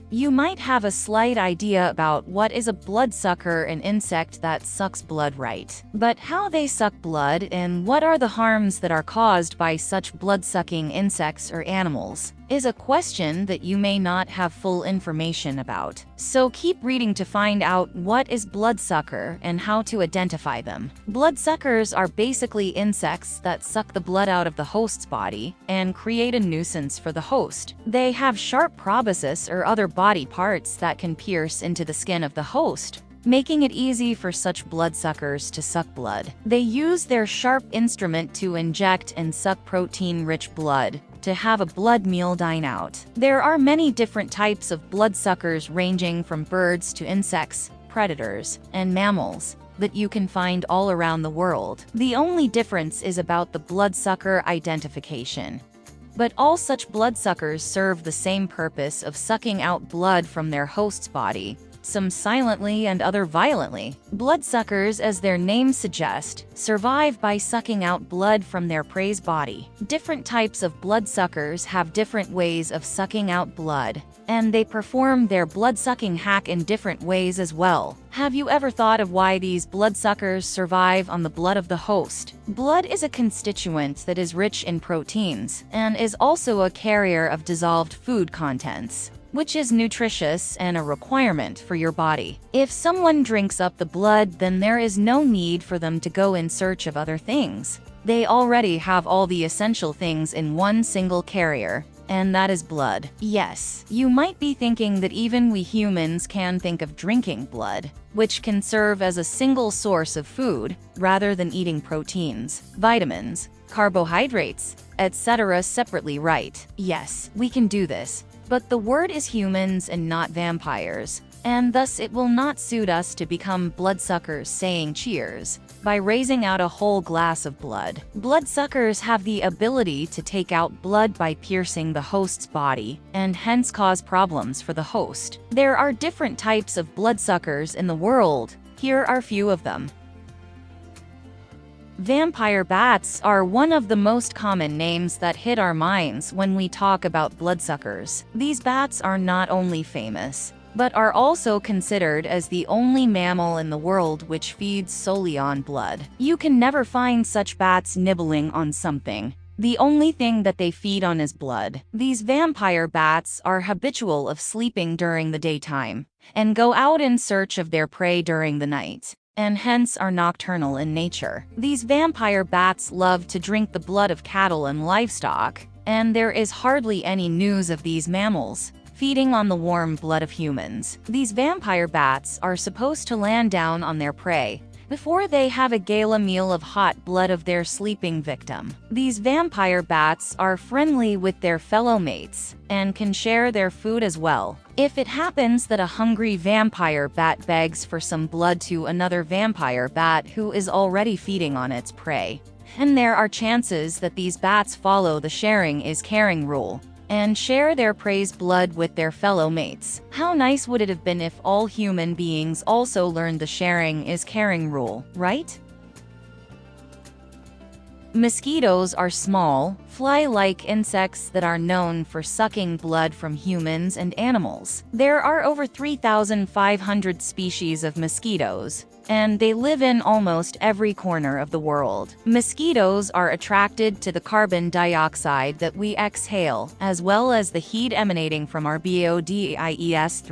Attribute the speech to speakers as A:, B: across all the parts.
A: You might have a slight idea about what is a bloodsucker, an insect that sucks blood, right? But how they suck blood and what are the harms that are caused by such blood-sucking insects or animals is a question that you may not have full information about. So keep reading to find out what is bloodsucker and how to identify them. Bloodsuckers are basically insects that suck the blood out of the host's body and create a nuisance for the host. They have sharp proboscis or other body parts that can pierce into the skin of the host, making it easy for such bloodsuckers to suck blood. They use their sharp instrument to inject and suck protein-rich blood to have a blood meal dine out. There are many different types of bloodsuckers ranging from birds to insects, predators, and mammals that you can find all around the world. The only difference is about the bloodsucker identification. But all such bloodsuckers serve the same purpose of sucking out blood from their host's body, some silently and other violently. Bloodsuckers, as their name suggests, survive by sucking out blood from their prey's body. Different types of bloodsuckers have different ways of sucking out blood, and they perform their blood-sucking hack in different ways as well. Have you ever thought of why these bloodsuckers survive on the blood of the host? Blood is a constituent that is rich in proteins, and is also a carrier of dissolved food contents, which is nutritious and a requirement for your body. If someone drinks up the blood, then there is no need for them to go in search of other things. They already have all the essential things in one single carrier, and that is blood. Yes, you might be thinking that even we humans can think of drinking blood, which can serve as a single source of food, rather than eating proteins, vitamins, carbohydrates, etc. separately, right? Yes, we can do this. But the word is humans and not vampires, and thus it will not suit us to become bloodsuckers saying cheers by raising out a whole glass of blood. Bloodsuckers have the ability to take out blood by piercing the host's body, and hence cause problems for the host. There are different types of bloodsuckers in the world. Here are few of them. Vampire bats are one of the most common names that hit our minds when we talk about bloodsuckers. These bats are not only famous, but are also considered as the only mammal in the world which feeds solely on blood. You can never find such bats nibbling on something. The only thing that they feed on is blood. These vampire bats are habitual of sleeping during the daytime, and go out in search of their prey during the night, and hence are nocturnal in nature. These vampire bats love to drink the blood of cattle and livestock, and there is hardly any news of these mammals feeding on the warm blood of humans. These vampire bats are supposed to land down on their prey before they have a gala meal of hot blood of their sleeping victim. These vampire bats are friendly with their fellow mates and can share their food as well. If it happens that a hungry vampire bat begs for some blood to another vampire bat who is already feeding on its prey, and there are chances that these bats follow the sharing is caring rule and share their prey's blood with their fellow mates. How nice would it have been if all human beings also learned the sharing is caring rule, right? Mosquitoes are small, fly-like insects that are known for sucking blood from humans and animals. There are over 3,500 species of mosquitoes, and they live in almost every corner of the world. Mosquitoes are attracted to the carbon dioxide that we exhale, as well as the heat emanating from our bodies.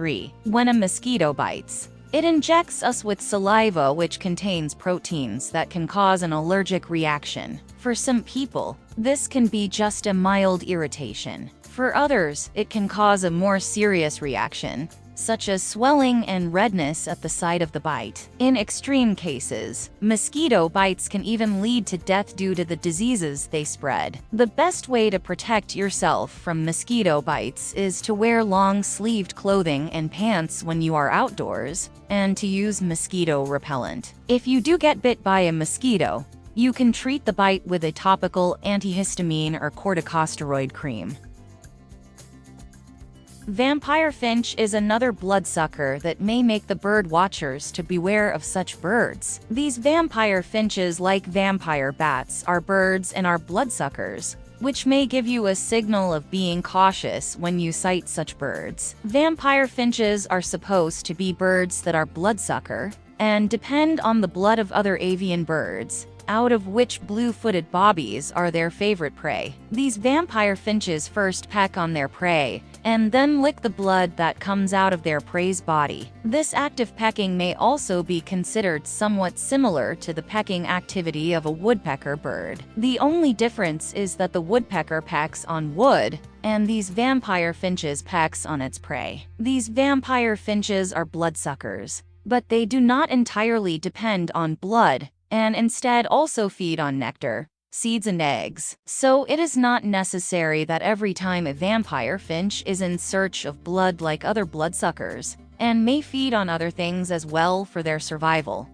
A: When a mosquito bites, it injects us with saliva which contains proteins that can cause an allergic reaction. For some people, this can be just a mild irritation. For others, it can cause a more serious reaction, such as swelling and redness at the site of the bite. In extreme cases, mosquito bites can even lead to death due to the diseases they spread. The best way to protect yourself from mosquito bites is to wear long-sleeved clothing and pants when you are outdoors, and to use mosquito repellent. If you do get bit by a mosquito, you can treat the bite with a topical antihistamine or corticosteroid cream. Vampire finch is another bloodsucker that may make the bird watchers to beware of such birds. These vampire finches, like vampire bats, are birds and are bloodsuckers, which may give you a signal of being cautious when you sight such birds. Vampire finches are supposed to be birds that are bloodsucker and depend on the blood of other avian birds, out of which blue-footed bobbies are their favorite prey. These vampire finches first peck on their prey and then lick the blood that comes out of their prey's body. This active pecking may also be considered somewhat similar to the pecking activity of a woodpecker bird. The only difference is that the woodpecker pecks on wood, and these vampire finches pecks on its prey. These vampire finches are bloodsuckers, but they do not entirely depend on blood, and instead also feed on nectar, seeds and eggs. So it is not necessary that every time a vampire finch is in search of blood like other bloodsuckers, and may feed on other things as well for their survival.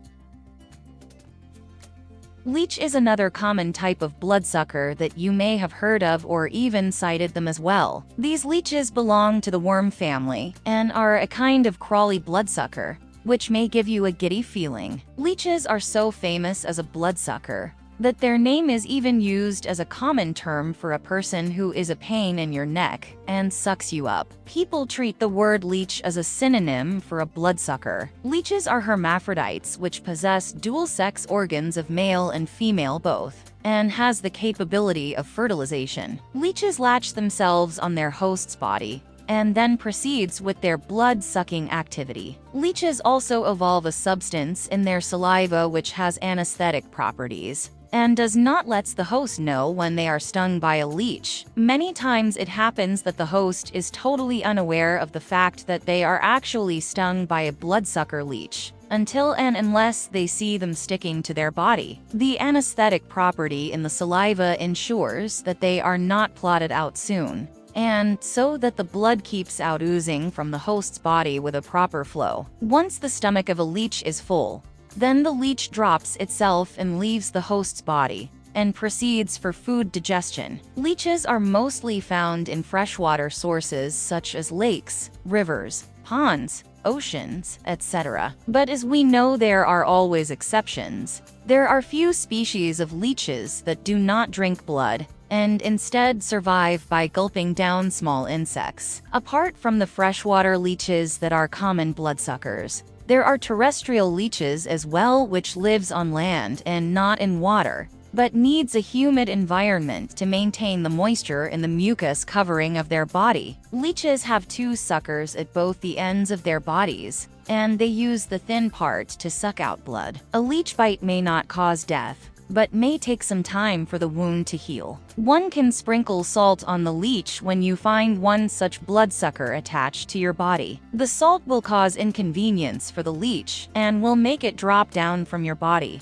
A: Leech is another common type of bloodsucker that you may have heard of or even sighted them as well. These leeches belong to the worm family and are a kind of crawly bloodsucker, which may give you a giddy feeling. Leeches are so famous as a bloodsucker that their name is even used as a common term for a person who is a pain in your neck and sucks you up. People treat the word leech as a synonym for a bloodsucker. Leeches are hermaphrodites which possess dual sex organs of male and female both, and has the capability of fertilization. Leeches latch themselves on their host's body and then proceeds with their blood-sucking activity. Leeches also evolve a substance in their saliva which has anesthetic properties and does not let the host know when they are stung by a leech. Many times it happens that the host is totally unaware of the fact that they are actually stung by a bloodsucker leech, until and unless they see them sticking to their body. The anesthetic property in the saliva ensures that they are not plotted out soon, and so that the blood keeps out oozing from the host's body with a proper flow. Once the stomach of a leech is full, then the leech drops itself and leaves the host's body and proceeds for food digestion. Leeches are mostly found in freshwater sources such as lakes, rivers, ponds, oceans, etc. But as we know, there are always exceptions. There are few species of leeches that do not drink blood and instead survive by gulping down small insects. Apart from the freshwater leeches that are common bloodsuckers, there are terrestrial leeches as well, which lives on land and not in water, but needs a humid environment to maintain the moisture in the mucus covering of their body. Leeches have two suckers at both the ends of their bodies, and they use the thin part to suck out blood. A leech bite may not cause death, but may take some time for the wound to heal. One can sprinkle salt on the leech when you find one such bloodsucker attached to your body. The salt will cause inconvenience for the leech and will make it drop down from your body.